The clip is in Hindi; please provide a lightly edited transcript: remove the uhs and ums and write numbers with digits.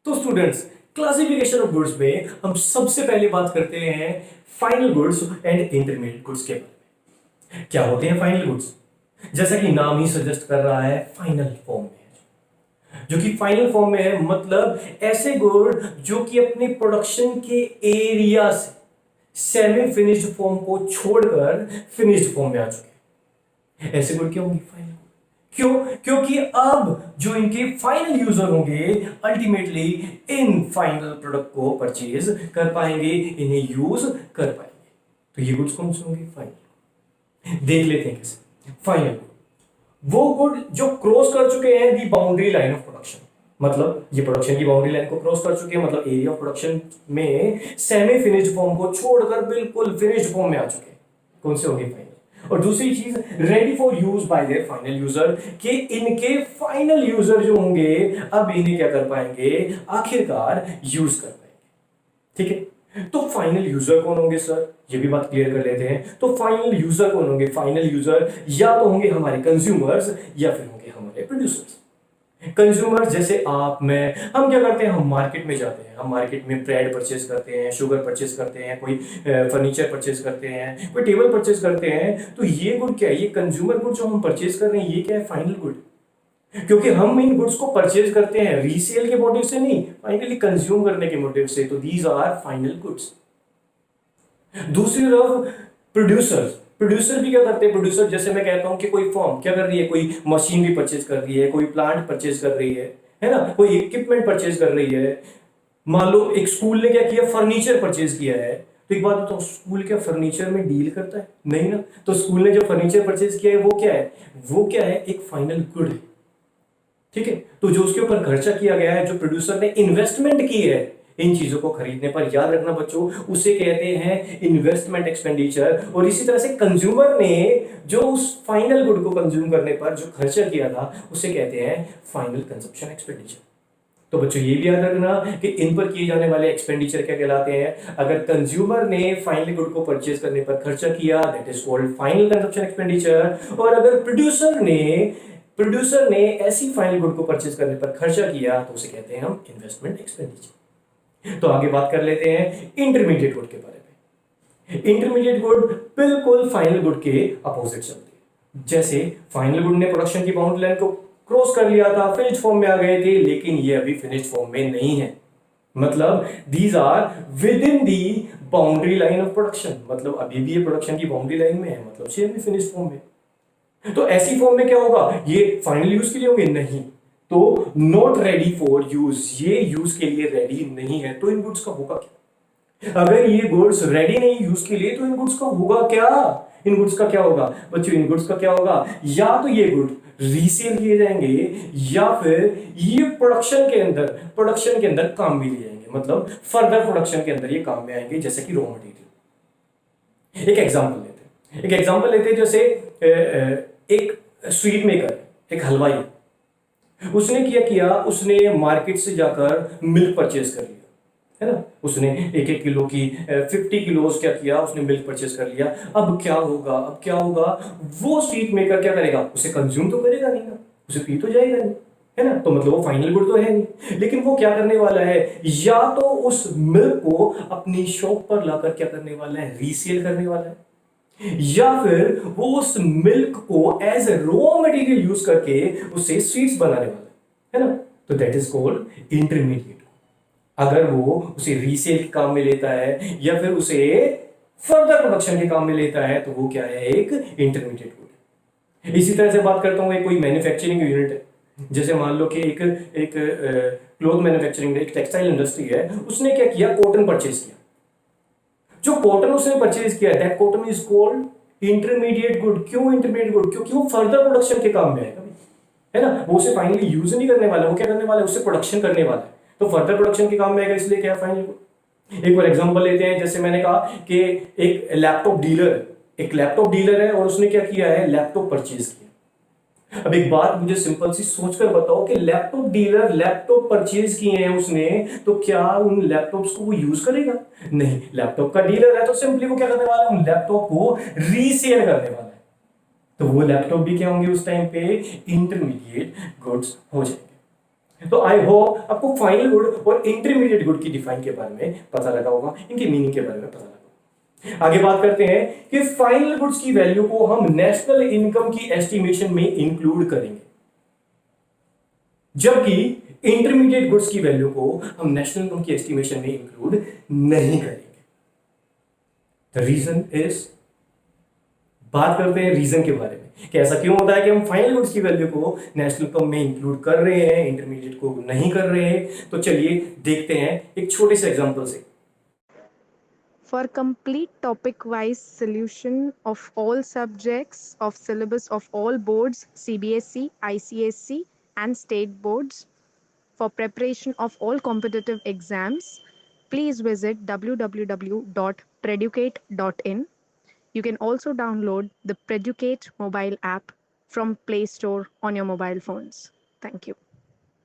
तो स्टूडेंट्स, क्लासिफिकेशन ऑफ गुड्स में हम सबसे पहले बात करते हैं final goods and intermediate goods के बारे में। क्या होते हैं फाइनल गुड्स? जैसा कि नाम ही सजेस्ट कर रहा है, फाइनल फॉर्म में है। जो कि फाइनल फॉर्म में है मतलब ऐसे गुड जो कि अपने प्रोडक्शन के एरिया से सेमी फिनिश्ड फॉर्म को छोड़कर फिनिश्ड फॉर्म में आ चुके हैं। ऐसे गुड क्या होंगे? फाइनल। क्यों? क्योंकि अब जो इनके फाइनल यूजर होंगे अल्टीमेटली इन फाइनल प्रोडक्ट को परचेज कर पाएंगे, इन्हें यूज कर पाएंगे। तो ये गुड्स कौन से होंगे? फाइनल। देख लेते हैं कैसे। फाइनल वो गुड जो क्रॉस कर चुके हैं दी बाउंड्री लाइन ऑफ प्रोडक्शन, मतलब ये प्रोडक्शन की बाउंड्री लाइन को क्रॉस कर चुके हैं, मतलब एरिया ऑफ प्रोडक्शन में सेमी फिनिश्ड फॉर्म को छोड़कर बिल्कुल फिनिश्ड फॉर्म में आ चुके हैं। कौन से होंगे? फाइनल। और दूसरी चीज, ready for use by there final user, कि इनके फाइनल यूजर जो होंगे अब इन्हें क्या कर पाएंगे? आखिरकार यूज कर पाएंगे। ठीक है, तो फाइनल यूजर कौन होंगे सर? ये भी बात क्लियर कर लेते हैं। तो फाइनल यूजर कौन होंगे? फाइनल यूजर या तो होंगे हमारे कंज्यूमर्स या फिर होंगे हमारे प्रोड्यूसर्स। कंज्यूमर जैसे आप, मैं, हम क्या करते हैं? हम मार्केट में जाते हैं, हम मार्केट में ब्रेड परचेज करते हैं, शुगर परचेज करते हैं, कोई फर्नीचर परचेज करते हैं, कोई टेबल परचेज करते हैं। तो ये गुड क्या है? ये कंज्यूमर गुड जो हम परचेज कर रहे हैं, ये क्या है? Final good. क्योंकि हम इन गुड्स को परचेज करते हैं रीसेल के मोटिव से नहीं, फाइनली कंज्यूम करने के मोटिव से। तो दीज आर फाइनल गुड्स। दूसरी तरफ प्रोड्यूसर्स, प्रोड्यूसर भी क्या करते हैं? प्रोड्यूसर जैसे मैं कहता हूं कि कोई फर्म क्या कर रही है? कोई मशीनरी परचेज कर रही है, कोई प्लांट परचेज कर रही है ना, कोई इक्विपमेंट परचेज कर रही है। मान लो एक स्कूल ने क्या किया? फर्नीचर परचेज किया है। तो एक बात बताओ, स्कूल क्या फर्नीचर में डील करता है? नहीं ना। तो स्कूल ने जो फर्नीचर परचेज किया है वो क्या है? वो क्या है? एक फाइनल गुड है। ठीक है, तो जो उसके ऊपर खर्चा किया गया है, जो प्रोड्यूसर ने इन्वेस्टमेंट की है इन चीजों को खरीदने पर, याद रखना बच्चों, उसे कहते हैं इन्वेस्टमेंट एक्सपेंडिचर। और इसी तरह से कंज्यूमर ने जो उस फाइनल गुड को कंज्यूम करने पर जो खर्चा किया था, उसे कहते हैं फाइनल कंजप्शन एक्सपेंडिचर। तो बच्चों ये भी याद रखना कि इन पर किए जाने वाले एक्सपेंडिचर क्या कहलाते हैं? अगर कंज्यूमर ने फाइनल गुड को परचेज करने पर खर्चा किया, that is called final consumption expenditure. और अगर प्रोड्यूसर ने ऐसी फाइनल गुड को परचेज करने पर खर्चा किया, तो उसे कहते हैं हम इन्वेस्टमेंट एक्सपेंडिचर। तो आगे बात कर लेते हैं इंटरमीडिएट गुड के बारे में। इंटरमीडिएट गुड बिल्कुल फाइनल गुड के अपोजिट चलती है। जैसे फाइनल गुड ने प्रोडक्शन की बाउंड्री लाइन को क्रॉस कर लिया था, फिनिश्ड फॉर्म में आ गए थे, लेकिन ये अभी फिनिश्ड फॉर्म में नहीं है। मतलब these are with in the boundary line of production, मतलब अभी भी ये प्रोडक्शन की बाउंड्री लाइन में है, मतलब सेमी फिनिश्ड फॉर्म में। तो ऐसी फॉर्म में क्या होगा? ये फाइनल यूज के लिए होंगे? नहीं। तो नॉट रेडी फॉर यूज, ये यूज के लिए रेडी नहीं है। तो इन गुड्स का होगा क्या? अगर ये गुड्स रेडी नहीं यूज के लिए, तो इन गुड्स का होगा क्या? इन गुड्स का क्या होगा बच्चों? इन गुड्स का क्या होगा? या तो ये गुड रीसेल किए जाएंगे, या फिर ये प्रोडक्शन के अंदर काम भी लिए जाएंगे, मतलब फर्दर प्रोडक्शन के अंदर ये काम में आएंगे, जैसे कि रॉ मटेरियल। एक एग्जांपल लेते हैं जैसे एक स्वीट मेकर, एक हलवाई, उसने क्या किया? उसने मार्केट से जाकर मिल्क परचेज कर लिया, है ना। उसने एक एक किलो की 50 किलोस क्या किया? उसने मिल्क परचेज कर लिया। अब क्या होगा? वो स्वीट मेकर क्या करेगा? उसे कंज्यूम तो करेगा नहीं ना, उसे पी तो जाएगा नहीं, है ना। तो मतलब वो फाइनल गुड तो है नहीं, लेकिन वो क्या करने वाला है? या तो उस मिल्क को अपनी शॉप पर लाकर क्या करने वाला है? रीसेल करने वाला है, या फिर वो उस मिल्क को as a raw material use करके उससे स्वीट्स बनाने वाला है ना। तो दैट इज कॉल्ड इंटरमीडिएट। अगर वो उसे रीसेल के काम में लेता है या फिर उसे फर्दर प्रोडक्शन के काम में लेता है, तो वो क्या है? एक इंटरमीडिएट गुड है। इसी तरह से बात करता हूं, कोई मैन्युफैक्चरिंग यूनिट है, जैसे मान लो कि एक क्लोथ मैन्युफैक्चरिंग, एक टेक्सटाइल इंडस्ट्री है, उसने क्या किया? कॉटन परचेज किया। जो कॉटन उसने परचेज किया, that cotton is called intermediate good. क्यों इंटरमीडिएट गुड? क्योंकि वो फर्दर प्रोडक्शन के काम में आएगा, है ना। वो उसे फाइनली यूज नहीं करने वाला, वो क्या करने वाला है? उससे प्रोडक्शन करने वाला है, तो फर्दर प्रोडक्शन के काम में आएगा, इसलिए क्या है? Final good. एक और एग्जांपल लेते हैं, जैसे मैंने कहा कि एक लैपटॉप डीलर है और उसने क्या किया है? लैपटॉप परचेज किया। अब एक बात मुझे सिंपल सी सोचकर बताओ कि लैपटॉप डीलर लैपटॉप परचेज किए हैं उसने, तो क्या उन लैपटॉप्स को वो यूज करेगा? नहीं। लैपटॉप का डीलर है तो सिंपली वो क्या करने वाला है? उन लैपटॉप को रीसेल करने वाला है। तो वो लैपटॉप भी क्या होंगे? उस टाइम पे इंटरमीडिएट गुड्स हो जाएंगे। तो आई होप आपको फाइनल गुड और इंटरमीडिएट गुड की डिफाइन के बारे में पता लगा होगा, इनकी मीनिंग के बारे में पता लगा होगा। आगे बात करते हैं कि फाइनल गुड्स की वैल्यू को हम नेशनल इनकम की एस्टिमेशन में इंक्लूड करेंगे, जबकि इंटरमीडिएट गुड्स की वैल्यू को हम नेशनल इनकम की एस्टिमेशन में इंक्लूड नहीं करेंगे। द रीजन इज, बात करते हैं रीजन के बारे में कि ऐसा क्यों होता है कि हम फाइनल गुड्स की वैल्यू को नेशनल इनकम में इंक्लूड कर रहे हैं, इंटरमीडिएट को नहीं कर रहे हैं। तो चलिए देखते हैं एक छोटे से एग्जांपल से। For complete topic-wise solution of all subjects of syllabus of all boards, CBSE, ICSE, and state boards, for preparation of all competitive exams, please visit www.preducate.in. You can also download the Preducate mobile app from Play Store on your mobile phones. Thank you.